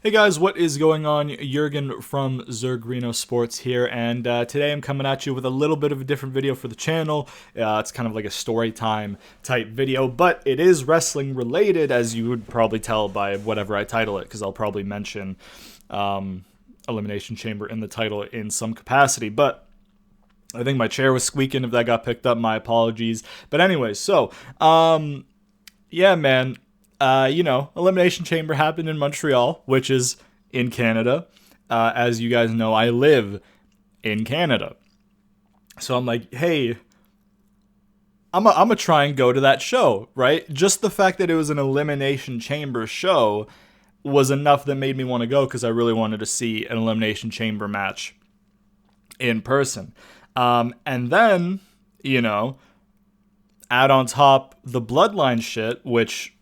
Hey guys, what is going on? Jurgen from Zergrino Sports here, and today I'm coming at you with a little bit of a different video for the channel. It's kind of like a story time type video, but it is wrestling related, as you would probably tell by whatever I title it, because I'll probably mention Elimination Chamber in the title in some capacity, but I think my chair was squeaking. If that got picked up, my apologies. But anyways, yeah, man. Elimination Chamber happened in Montreal, which is in Canada. As you guys know, I live in Canada. So I'm like, hey, I'm going to try and go to that show, right? Just the fact that it was an Elimination Chamber show was enough that made me want to go because I really wanted to see an Elimination Chamber match in person. And then, add on top the Bloodline shit, which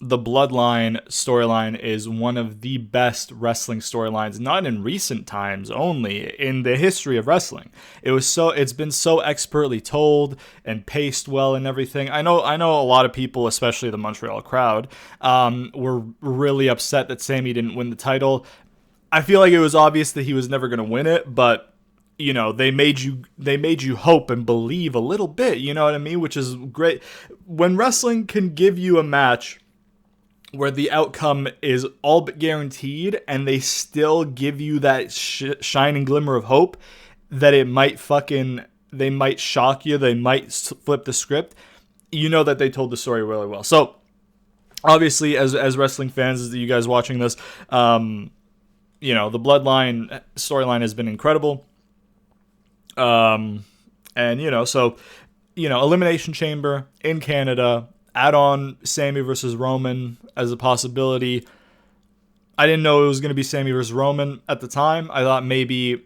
the Bloodline storyline is one of the best wrestling storylines, not in recent times only, in the history of wrestling. It's been so expertly told and paced well and everything. I know a lot of people, especially the Montreal crowd, were really upset that Sammy didn't win the title. I feel like it was obvious that he was never going to win it, but they made you hope and believe a little bit, you know what I mean? Which is great. When wrestling can give you a match where the outcome is all but guaranteed and they still give you that shining glimmer of hope that they might shock you, they might flip the script, that they told the story really well. So obviously, as wrestling fans, as you guys watching this, the Bloodline storyline has been incredible. Elimination Chamber in Canada, add on Sammy versus Roman as a possibility. I didn't know it was going to be Sammy versus Roman at the time. I thought maybe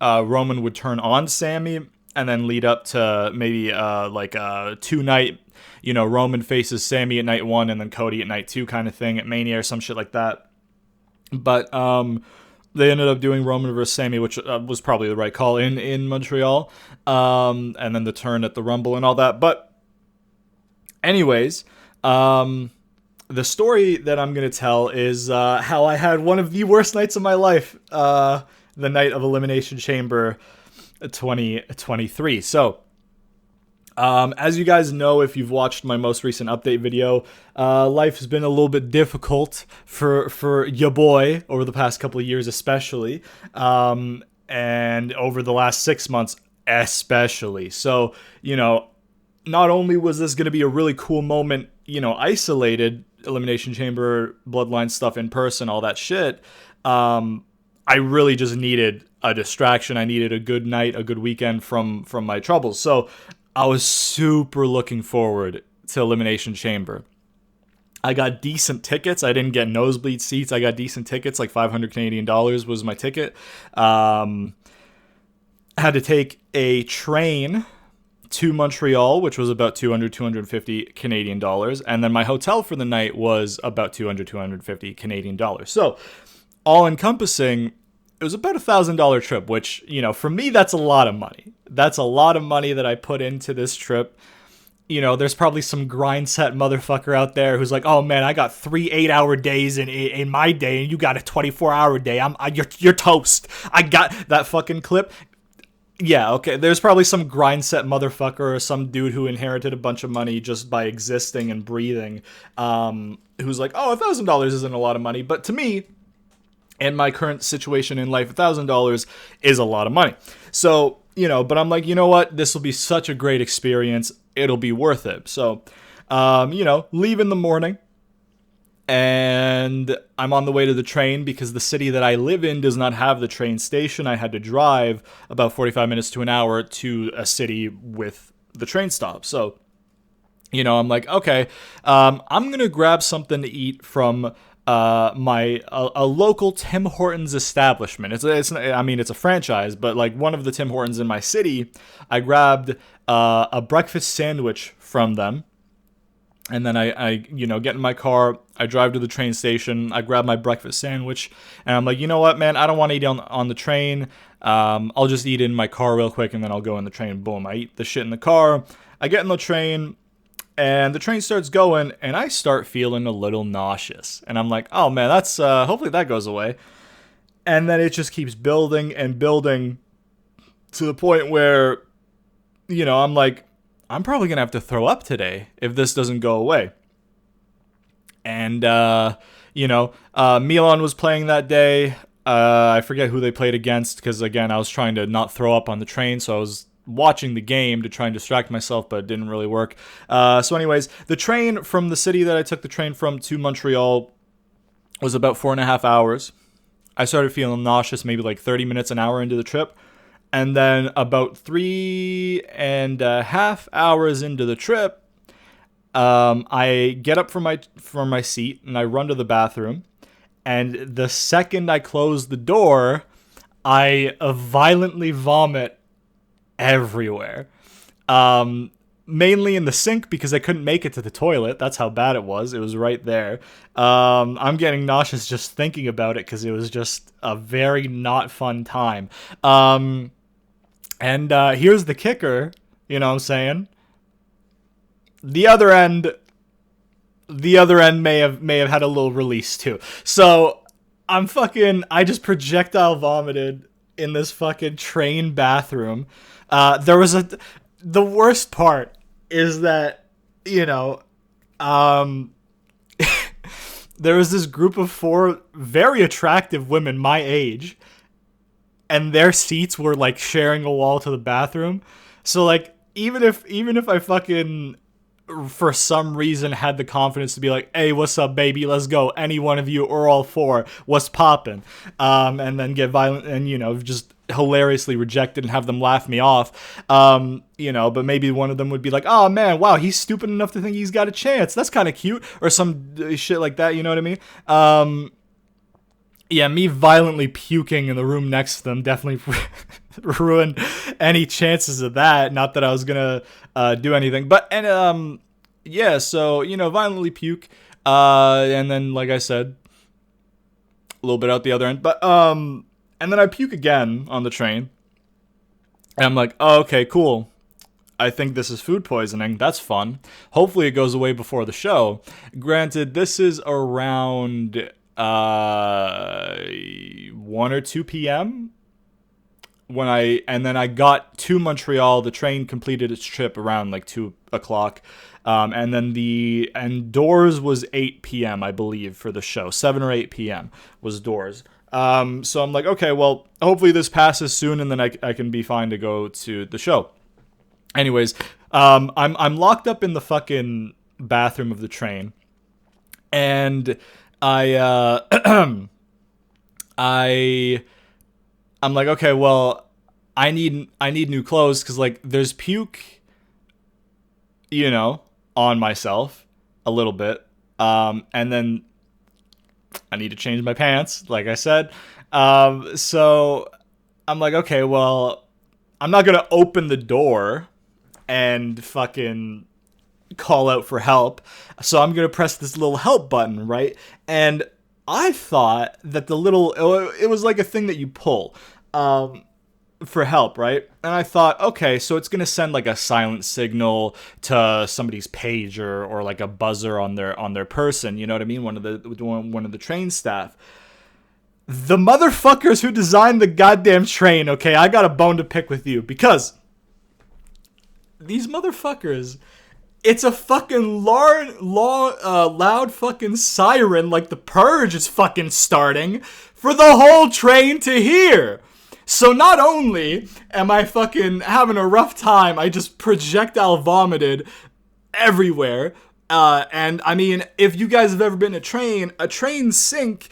Roman would turn on Sammy and then lead up to maybe like a two-night, Roman faces Sammy at night 1 and then Cody at night 2 kind of thing at Mania or some shit like that. But they ended up doing Roman versus Sammy, which was probably the right call in Montreal. And then the turn at the Rumble and all that. But anyways, the story that I'm going to tell is how I had one of the worst nights of my life, the night of Elimination Chamber 2023. So, as you guys know, if you've watched my most recent update video, life has been a little bit difficult for ya boy over the past couple of years especially, and over the last 6 months especially. So, not only was this going to be a really cool moment, isolated, Elimination Chamber, Bloodline stuff in person, all that shit, I really just needed a distraction. I needed a good night, a good weekend from my troubles. So I was super looking forward to Elimination Chamber. I got decent tickets. I didn't get nosebleed seats. I got decent tickets, like 500 Canadian dollars was my ticket. Had to take a train to Montreal, which was about 250 Canadian dollars. And then my hotel for the night was about 250 Canadian dollars. So all encompassing, it was about $1,000 trip, which, for me, that's a lot of money. That's a lot of money that I put into this trip. There's probably some grind set motherfucker out there who's like, oh man, I got 3 8-hour days in my day and you got a 24-hour day. You're toast. I got that fucking clip. Yeah, okay, there's probably some grind set motherfucker or some dude who inherited a bunch of money just by existing and breathing, who's like, oh, $1,000 isn't a lot of money. But to me, in my current situation in life, $1,000 is a lot of money. So, but I'm like, you know what? This will be such a great experience. It'll be worth it. So, leave in the morning. And I'm on the way to the train because the city that I live in does not have the train station. I had to drive about 45 minutes to an hour to a city with the train stop. So, I'm like, okay, I'm going to grab something to eat from a local Tim Hortons establishment. It's a franchise, but like one of the Tim Hortons in my city. I grabbed a breakfast sandwich from them. And then I get in my car, I drive to the train station, I grab my breakfast sandwich, and I'm like, you know what, man, I don't want to eat on the train. I'll just eat it in my car real quick, and then I'll go in the train. Boom, I eat the shit in the car. I get in the train, And the train starts going, and I start feeling a little nauseous. And I'm like, oh man, that's hopefully that goes away. And then it just keeps building and building to the point where, I'm like, I'm probably gonna have to throw up today if this doesn't go away. And Milan was playing that day. I forget who they played against because again, I was trying to not throw up on the train, so I was watching the game to try and distract myself, but it didn't really work. So anyways, the train from the city that I took the train from to Montreal was about 4.5 hours. I started feeling nauseous maybe like 30 minutes, an hour into the trip. And then about 3.5 hours into the trip, I get up from my seat and I run to the bathroom. And the second I close the door, I violently vomit everywhere. Mainly in the sink because I couldn't make it to the toilet. That's how bad it was. It was right there. I'm getting nauseous just thinking about it because it was just a very not fun time. And here's the kicker, you know what I'm saying? The other end may have had a little release too. So I just projectile vomited in this fucking train bathroom. The worst part is that, there was this group of 4 very attractive women my age, and their seats were like sharing a wall to the bathroom. So like, even if I fucking for some reason had the confidence to be like, hey, what's up, baby, let's go, any one of you or all 4, what's poppin', and then get violent and just hilariously rejected and have them laugh me off, but maybe one of them would be like, oh man, wow, he's stupid enough to think he's got a chance, that's kind of cute, or some shit like that, you know what I mean? Yeah, me violently puking in the room next to them definitely ruined any chances of that. Not that I was gonna do anything, but so violently puke, and then like I said, a little bit out the other end, but and then I puke again on the train, and I'm like, oh, okay, cool. I think this is food poisoning. That's fun. Hopefully it goes away before the show. Granted, this is around 1 or 2 p.m. when I got to Montreal. The train completed its trip around like 2 o'clock. And then doors was 8 p.m. I believe for the show. 7 or 8 p.m. was doors. So I'm like, okay, well, hopefully this passes soon and then I can be fine to go to the show. Anyways, I'm locked up in the fucking bathroom of the train, and I'm like, okay, well, I need new clothes because like there's puke, on myself a little bit, and then I need to change my pants, like I said. So I'm like, okay, well, I'm not gonna open the door and fucking call out for help. So I'm going to press this little help button, right? And I thought that it was like a thing that you pull for help, right? And I thought, okay, so it's going to send like a silent signal to somebody's pager or like a buzzer on their person, you know what I mean? One of the train staff. The motherfuckers who designed the goddamn train, okay, I got a bone to pick with you because these motherfuckers, it's a fucking loud fucking siren like the Purge is fucking starting for the whole train to hear. So not only am I fucking having a rough time, I just projectile vomited everywhere. And I mean, if you guys have ever been in a train sink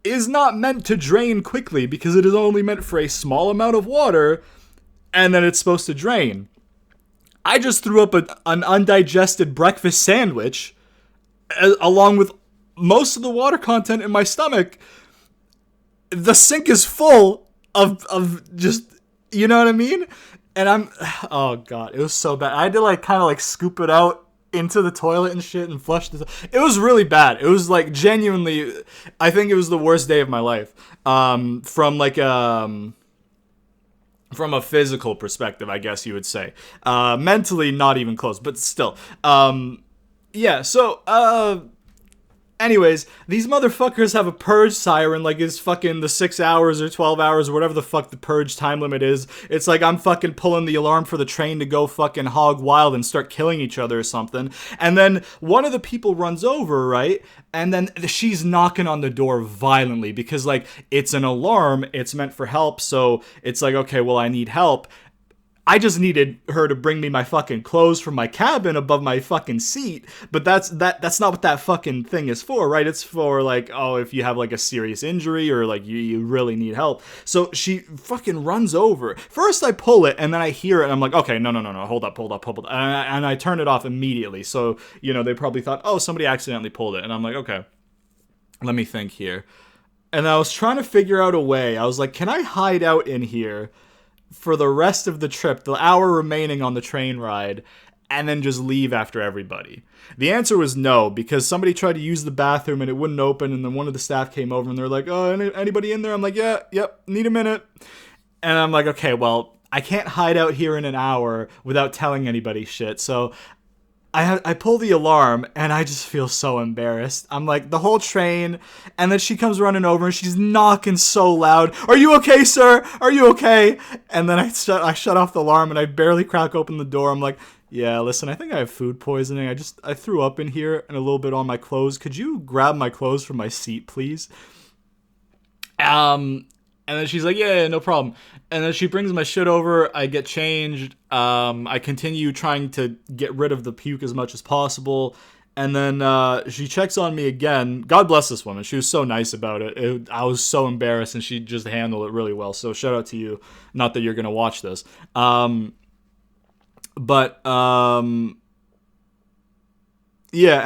is not meant to drain quickly because it is only meant for a small amount of water and then it's supposed to drain. I just threw up an undigested breakfast sandwich along with most of the water content in my stomach. The sink is full of just, you know what I mean? And oh God, it was so bad. I had to like kind of like scoop it out into the toilet and shit and flush it was really bad. It was like genuinely, I think it was the worst day of my life. From like, from a physical perspective, I guess you would say. Mentally, not even close, but still. Yeah, so, anyways, these motherfuckers have a purge siren like it's fucking the 6 hours or 12 hours or whatever the fuck the purge time limit is. It's like I'm fucking pulling the alarm for the train to go fucking hog wild and start killing each other or something. And then one of the people runs over, right? And then she's knocking on the door violently because, like, it's an alarm. It's meant for help. So it's like, okay, well, I need help. I just needed her to bring me my fucking clothes from my cabin above my fucking seat, but that's not what that fucking thing is for, right? It's for, like, oh, if you have, like, a serious injury or, like, you really need help. So she fucking runs over. First I pull it, and then I hear it, and I'm like, okay, no, hold up. And I turn it off immediately. So, you know, they probably thought, oh, somebody accidentally pulled it. And I'm like, okay, let me think here. And I was trying to figure out a way. I was like, can I hide out in here for the rest of the trip, the hour remaining on the train ride, and then just leave after everybody? The answer was no, because somebody tried to use the bathroom and it wouldn't open, and then one of the staff came over and they're like, oh, anybody in there? I'm like, yeah, yep, need a minute. And I'm like, okay, well, I can't hide out here in an hour without telling anybody shit, so I pull the alarm, and I just feel so embarrassed. I'm like, the whole train, and then she comes running over, and she's knocking so loud. Are you okay, sir? Are you okay? And then I shut off the alarm, and I barely crack open the door. I'm like, yeah, listen, I think I have food poisoning. I threw up in here and a little bit on my clothes. Could you grab my clothes from my seat, please? And then she's like, yeah, no problem. And then she brings my shit over. I get changed. I continue trying to get rid of the puke as much as possible. And then she checks on me again. God bless this woman. She was so nice about it. I was so embarrassed, and she just handled it really well. So shout out to you. Not that you're going to watch this. Yeah,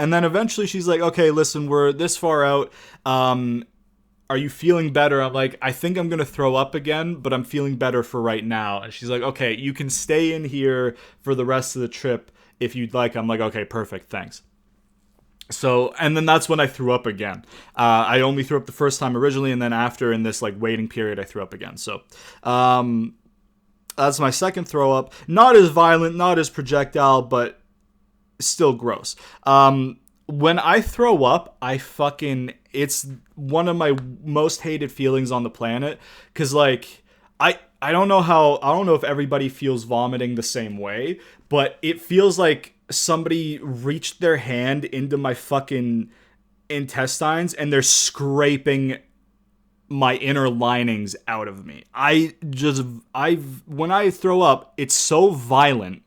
and then eventually she's like, okay, listen, we're this far out. Are you feeling better? I'm like, I think I'm going to throw up again, but I'm feeling better for right now. And she's like, okay, you can stay in here for the rest of the trip if you'd like. I'm like, okay, perfect, thanks. So, and then that's when I threw up again. I only threw up the first time originally, and then after, in this, like, waiting period, I threw up again. So, that's my second throw up. Not as violent, not as projectile, but still gross. When I throw up, it's one of my most hated feelings on the planet, because, like, I don't know if everybody feels vomiting the same way, but it feels like somebody reached their hand into my fucking intestines and they're scraping my inner linings out of me. When I throw up, it's so violent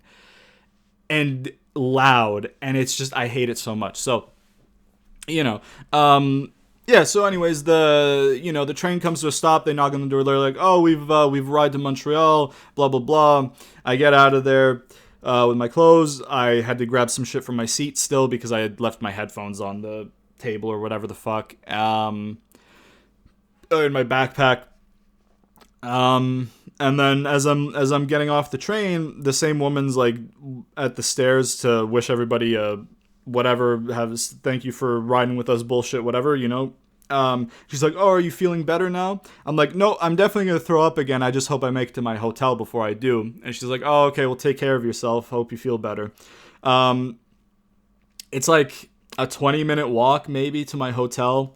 and loud, and it's just, I hate it so much. So, yeah, so anyways, the train comes to a stop. They knock on the door. They're like, oh, we've arrived to Montreal, blah, blah, blah. I get out of there with my clothes. I had to grab some shit from my seat still because I had left my headphones on the table or whatever the fuck. In my backpack. And then as I'm getting off the train, the same woman's like at the stairs to wish everybody thank you for riding with us bullshit, whatever, she's like, oh, are you feeling better now? I'm like, no, I'm definitely going to throw up again. I just hope I make it to my hotel before I do. And she's like, oh, okay, well, take care of yourself. Hope you feel better. It's like a 20-minute walk maybe to my hotel.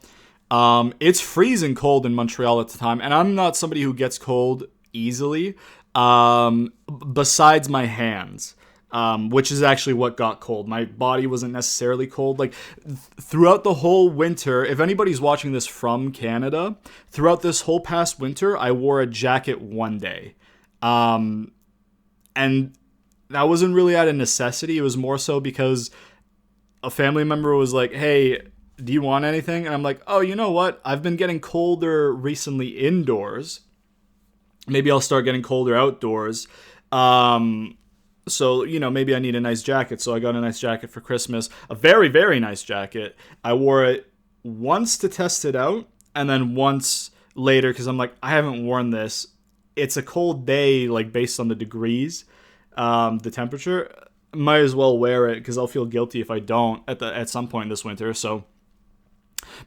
It's freezing cold in Montreal at the time, and I'm not somebody who gets cold easily, besides my hands. Which is actually what got cold. My body wasn't necessarily cold. Like, throughout the whole winter, if anybody's watching this from Canada, throughout this whole past winter, I wore a jacket one day. And that wasn't really out of necessity. It was more so because a family member was like, hey, do you want anything? And I'm like, oh, you know what? I've been getting colder recently indoors. Maybe I'll start getting colder outdoors. So, maybe I need a nice jacket. So I got a nice jacket for Christmas. A very, very nice jacket. I wore it once to test it out, and then once later because I'm like, I haven't worn this. It's a cold day, like, based on the degrees, the temperature. Might as well wear it because I'll feel guilty if I don't at some point this winter. So,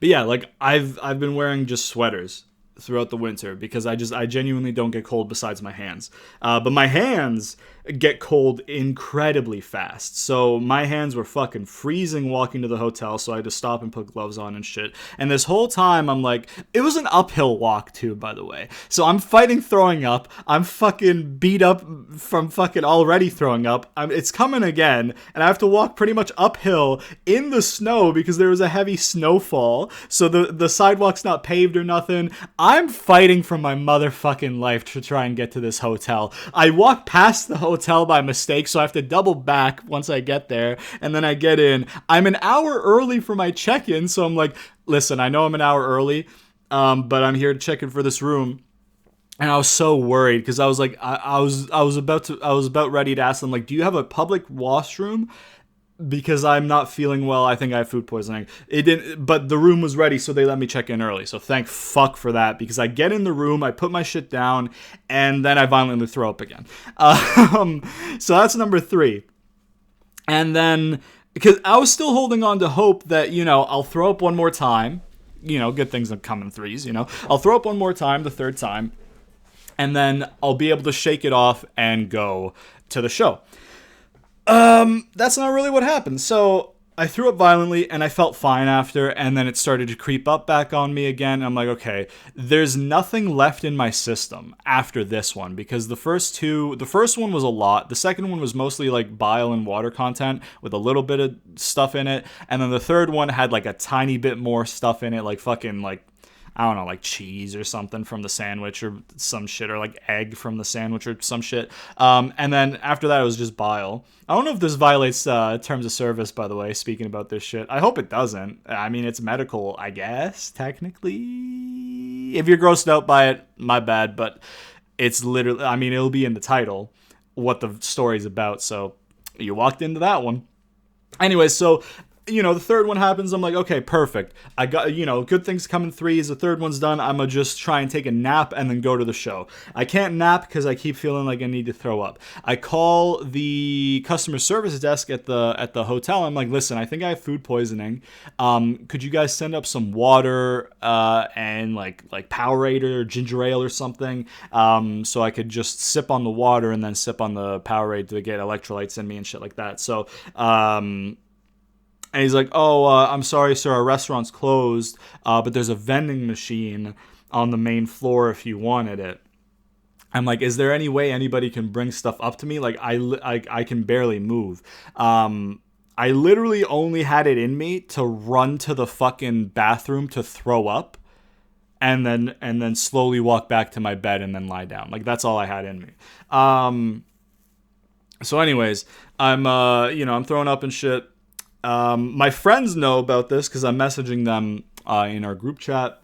but yeah, like, I've been wearing just sweaters throughout the winter because I genuinely don't get cold besides my hands. But my hands get cold incredibly fast. So my hands were fucking freezing walking to the hotel, so I had to stop and put gloves on and shit. And this whole time I'm like, it was an uphill walk too, by the way. So I'm fighting throwing up. I'm fucking beat up from fucking already throwing up. It's coming again, and I have to walk pretty much uphill in the snow because there was a heavy snowfall. So the sidewalk's not paved or nothing. I'm fighting for my motherfucking life to try and get to this hotel. I walk past the hotel by mistake, so I have to double back once I get there, and then I get in. I'm an hour early for my check-in, so I'm like, listen, I know I'm an hour early, but I'm here to check in for this room. And I was so worried because I was like, I was about ready to ask them, like, do you have a public washroom? Because I'm not feeling well. I think I have food poisoning. It didn't, but the room was ready, so they let me check in early. So thank fuck for that, because I get in the room, I put my shit down, and then I violently throw up again. So that's number 3. And then, because I was still holding on to hope that, I'll throw up one more time. Good things that come in threes, I'll throw up one more time, the third time, and then I'll be able to shake it off and go to the show. That's not really what happened. So I threw up violently and I felt fine after, and then it started to creep up back on me again. I'm like, okay, there's nothing left in my system after this one, because the first one was a lot. The second one was mostly like bile and water content with a little bit of stuff in it. And then the third one had like a tiny bit more stuff in it, like fucking like, I don't know, like cheese or something from the sandwich or some shit, or like egg from the sandwich or some shit. And then after that, it was just bile. I don't know if this violates terms of service, by the way, speaking about this shit. I hope it doesn't. I mean, it's medical, I guess, technically. If you're grossed out by it, my bad, but it's literally, I mean, it'll be in the title what the story's about, so you walked into that one. Anyway, so the third one happens. I'm like, okay, perfect. I got, good things come in threes. The third one's done. I'm going to just try and take a nap and then go to the show. I can't nap because I keep feeling like I need to throw up. I call the customer service desk at the hotel. I'm like, listen, I think I have food poisoning. Could you guys send up some water and like Powerade or ginger ale or something, so I could just sip on the water and then sip on the Powerade to get electrolytes in me and shit like that. So, and he's like, I'm sorry, sir, our restaurant's closed, but there's a vending machine on the main floor if you wanted it. I'm like, is there any way anybody can bring stuff up to me? Like, I can barely move. I literally only had it in me to run to the fucking bathroom to throw up, and then slowly walk back to my bed and then lie down. Like, that's all I had in me. So anyways, I'm throwing up and shit. My friends know about this because I'm messaging them in our group chat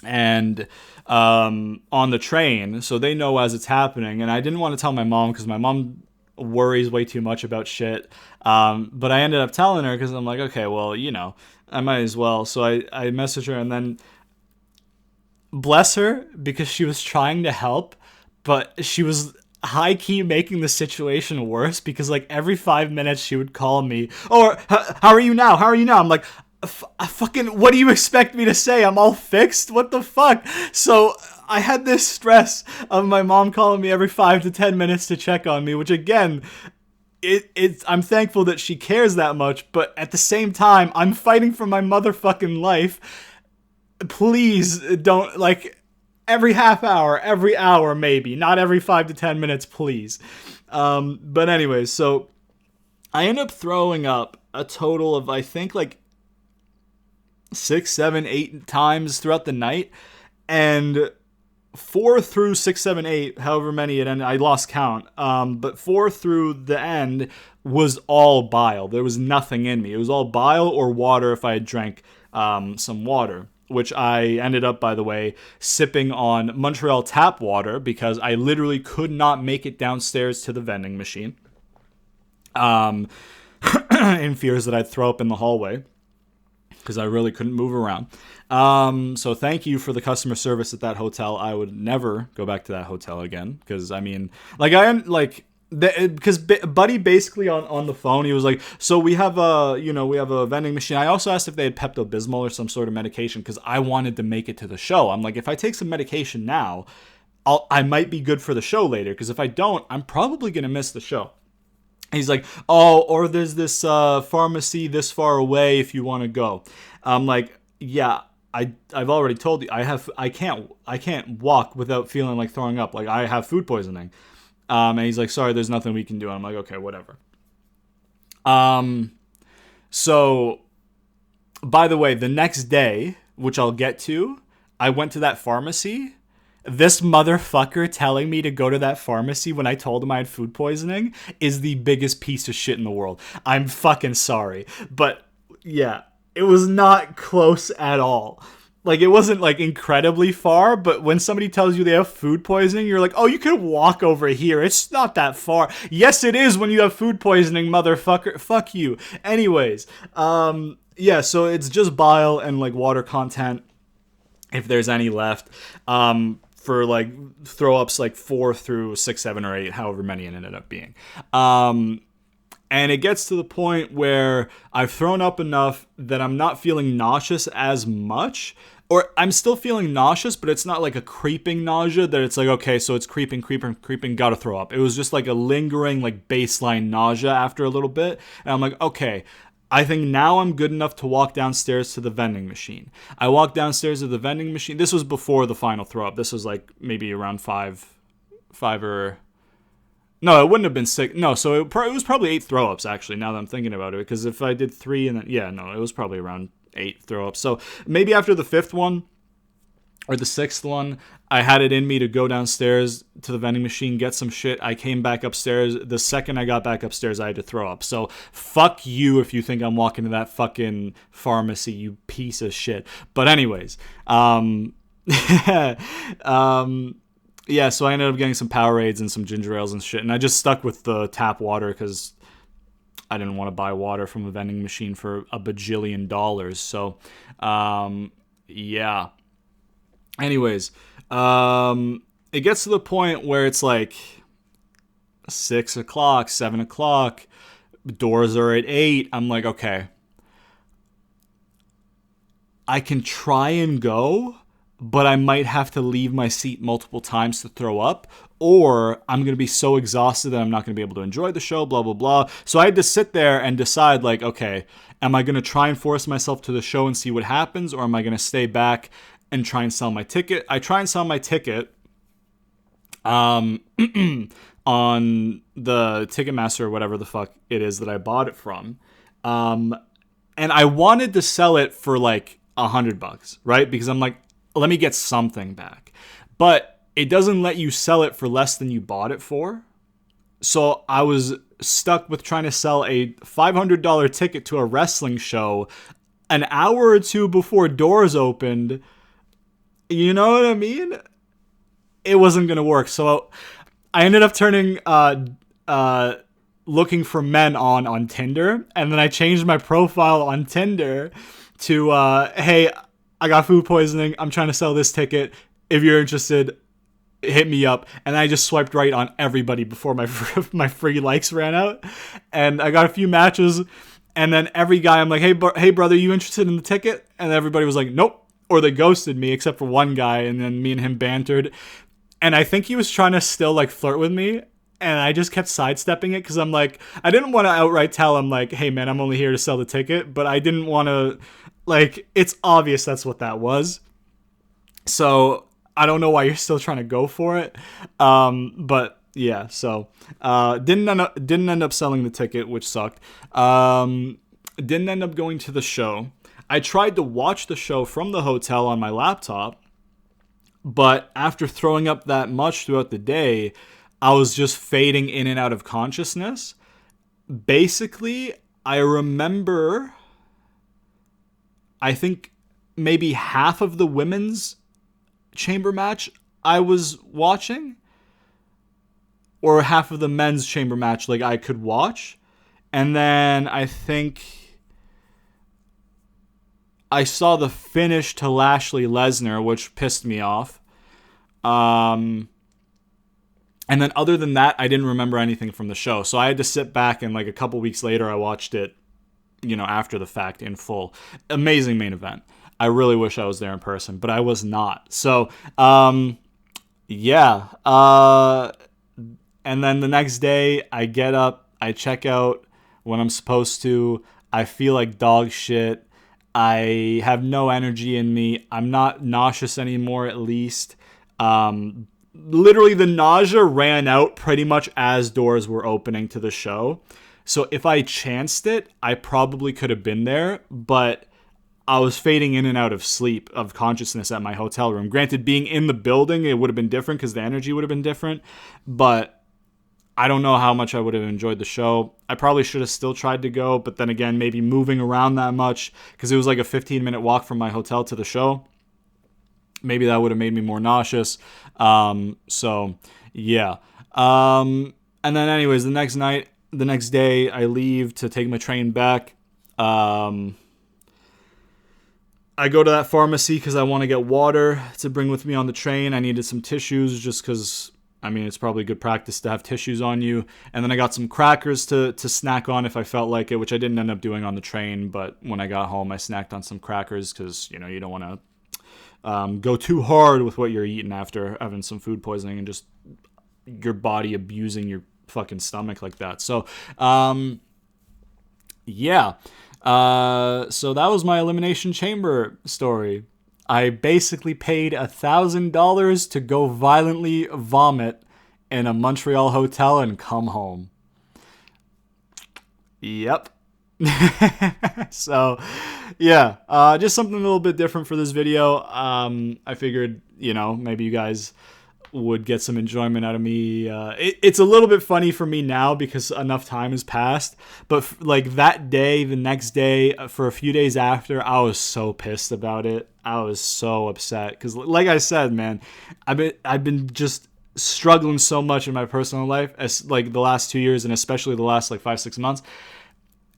and on the train, so they know as it's happening. And I didn't want to tell my mom because my mom worries way too much about shit. But I ended up telling her because I'm like, okay, well, I might as well. So I messaged her, and then bless her, because she was trying to help, but she was high-key making the situation worse, because like every 5 minutes she would call me, how are you now? I'm like, fucking, what do you expect me to say? I'm all fixed? What the fuck? So I had this stress of my mom calling me every 5 to 10 minutes to check on me, which again, I'm thankful that she cares that much, but at the same time, I'm fighting for my motherfucking life. Please don't, like, every half hour, every hour maybe, not every 5 to 10 minutes, please. But anyways, so I end up throwing up a total of, I think, like 6, 7, 8 times throughout the night, and 4 through 6, 7, 8, however many it ended, I lost count. But 4 through the end was all bile. There was nothing in me. It was all bile or water if I had drank some water, which I ended up, by the way, sipping on Montreal tap water because I literally could not make it downstairs to the vending machine, in fears that I'd throw up in the hallway because I really couldn't move around. So thank you for the customer service at that hotel. I would never go back to that hotel again because, I mean, Because Buddy basically on the phone, he was like, so we have a vending machine. I also asked if they had Pepto-Bismol or some sort of medication because I wanted to make it to the show. I'm like, if I take some medication now, I might be good for the show later, because if I don't, I'm probably going to miss the show. He's like, oh, or there's this pharmacy this far away if you want to go. I'm like, yeah, I've already told you I can't walk without feeling like throwing up. Like, I have food poisoning. And he's like, sorry, there's nothing we can do. And I'm like, okay, whatever. So, by the way, the next day, which I'll get to, I went to that pharmacy. This motherfucker telling me to go to that pharmacy when I told him I had food poisoning is the biggest piece of shit in the world. I'm fucking sorry. But, yeah, it was not close at all. Like, it wasn't, like, incredibly far, but when somebody tells you they have food poisoning, you're like, oh, you can walk over here. It's not that far. Yes, it is when you have food poisoning, motherfucker. Fuck you. Anyways, yeah, so it's just bile and, like, water content, if there's any left, for, like, throw-ups, like, 4 through 6, 7, or 8, however many it ended up being. And it gets to the point where I've thrown up enough that I'm not feeling nauseous as much. Or I'm still feeling nauseous, but it's not like a creeping nausea that it's like, okay, so it's creeping, gotta throw up. It was just like a lingering, like, baseline nausea after a little bit. And I'm like, okay, I think now I'm good enough to walk downstairs to the vending machine. I walked downstairs to the vending machine. This was before the final throw up. This was like maybe around 5 or... No, it wouldn't have been 6. No, so it was probably 8 throw-ups, actually, now that I'm thinking about it. Because if I did 3 and then... Yeah, no, it was probably around 8 throw-ups. So maybe after the 5th one, or the 6th one, I had it in me to go downstairs to the vending machine, get some shit. I came back upstairs. The second I got back upstairs, I had to throw up. So fuck you if you think I'm walking to that fucking pharmacy, you piece of shit. But anyways, yeah, so I ended up getting some Powerades and some ginger ales and shit, and I just stuck with the tap water because I didn't want to buy water from a vending machine for a bajillion dollars. So, yeah. Anyways, it gets to the point where it's like 6 o'clock, 7 o'clock, doors are at 8. I'm like, okay, I can try and go, but I might have to leave my seat multiple times to throw up, or I'm going to be so exhausted that I'm not going to be able to enjoy the show, blah, blah, blah. So I had to sit there and decide, like, okay, am I going to try and force myself to the show and see what happens, or am I going to stay back and try and sell my ticket? I try and sell my ticket on the Ticketmaster or whatever the fuck it is that I bought it from. And I wanted to sell it for like $100, right? Because I'm like, let me get something back. But it doesn't let you sell it for less than you bought it for. So I was stuck with trying to sell a $500 ticket to a wrestling show an hour or two before doors opened. You know what I mean? It wasn't going to work. So I ended up turning looking for men on Tinder. And then I changed my profile on Tinder to, hey, I got food poisoning. I'm trying to sell this ticket. If you're interested, hit me up. And I just swiped right on everybody before my free likes ran out. And I got a few matches. And then every guy, I'm like, hey, brother, you interested in the ticket? And everybody was like, nope. Or they ghosted me, except for one guy. And then me and him bantered. And I think he was trying to still like flirt with me. And I just kept sidestepping it because I'm like, I didn't want to outright tell him like, hey, man, I'm only here to sell the ticket. But I didn't want to... Like, it's obvious that's what that was. So, I don't know why you're still trying to go for it. But, yeah, so. Didn't end up selling the ticket, which sucked. Didn't end up going to the show. I tried to watch the show from the hotel on my laptop. But after throwing up that much throughout the day, I was just fading in and out of consciousness. Basically, I remember... I think maybe half of the women's chamber match I was watching, or half of the men's chamber match like I could watch. And then I think I saw the finish to Lashley Lesnar, which pissed me off. And then other than that, I didn't remember anything from the show. So I had to sit back, and like a couple weeks later, I watched it, after the fact in full. Amazing main event. I really wish I was there in person, but I was not. So, yeah. And then the next day, I get up, I check out when I'm supposed to. I feel like dog shit. I have no energy in me. I'm not nauseous anymore, at least. Literally, the nausea ran out pretty much as doors were opening to the show. So if I chanced it, I probably could have been there, but I was fading in and out of sleep, of consciousness at my hotel room. Granted, being in the building, it would have been different because the energy would have been different, but I don't know how much I would have enjoyed the show. I probably should have still tried to go, but then again, maybe moving around that much, because it was like a 15-minute walk from my hotel to the show. Maybe that would have made me more nauseous. So, yeah. And then anyways, the next day, I leave to take my train back. I go to that pharmacy because I want to get water to bring with me on the train. I needed some tissues just because, it's probably good practice to have tissues on you. And then I got some crackers to snack on if I felt like it, which I didn't end up doing on the train. But when I got home, I snacked on some crackers because, you don't want to go too hard with what you're eating after having some food poisoning and just your body abusing your fucking stomach like that. So, yeah. So that was my Elimination Chamber story. I basically paid $1,000 to go violently vomit in a Montreal hotel and come home. Yep. So, yeah, just something a little bit different for this video. I figured, maybe you guys would get some enjoyment out of me. It's a little bit funny for me now because enough time has passed. But like that day, the next day, for a few days after, I was so pissed about it. I was so upset because, like I said, man, I've been just struggling so much in my personal life as like the last 2 years and especially the last like 5-6 months.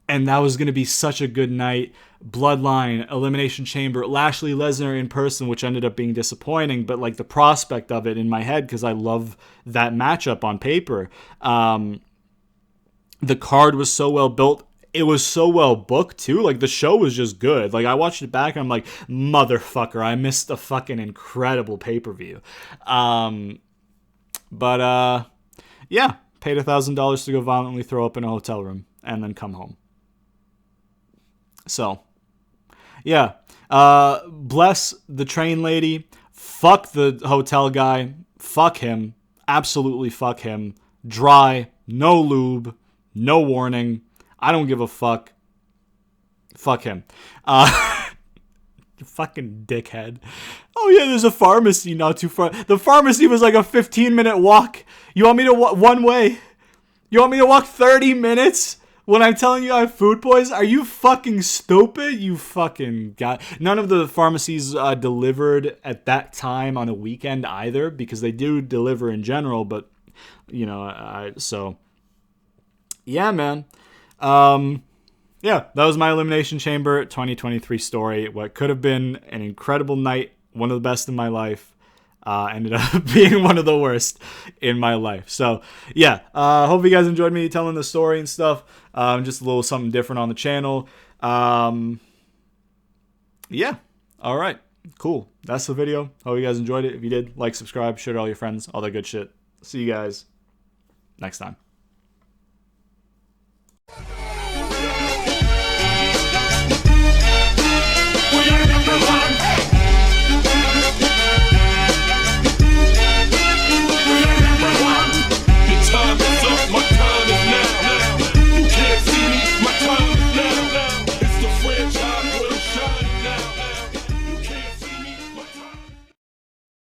And that was going to be such a good night. Bloodline, Elimination Chamber, Lashley Lesnar in person, which ended up being disappointing. But like the prospect of it in my head, because I love that matchup on paper. The card was so well built. It was so well booked too. Like the show was just good. Like I watched it back and I'm like, motherfucker, I missed a fucking incredible pay-per-view. But yeah, paid $1,000 to go violently throw up in a hotel room and then come home. So, yeah. Bless the train lady. Fuck the hotel guy. Fuck him. Absolutely fuck him. Dry. No lube. No warning. I don't give a fuck. Fuck him. Fucking dickhead. Oh yeah, there's a pharmacy not too far. The pharmacy was like a 15-minute walk. You want me to walk one way? You want me to walk 30 minutes? When I'm telling you I have food poisoning, are you fucking stupid? You fucking got... None of the pharmacies delivered at that time on a weekend either, because they do deliver in general, but, so... Yeah, man. Yeah, that was my Elimination Chamber 2023 story. What could have been an incredible night, one of the best in my life. Ended up being one of the worst in my life. So, yeah, hope you guys enjoyed me telling the story and stuff. Just a little something different on the channel. Yeah, all right, cool. That's the video. Hope you guys enjoyed it. If you did, like, subscribe, share it to all your friends, all that good shit. See you guys next time.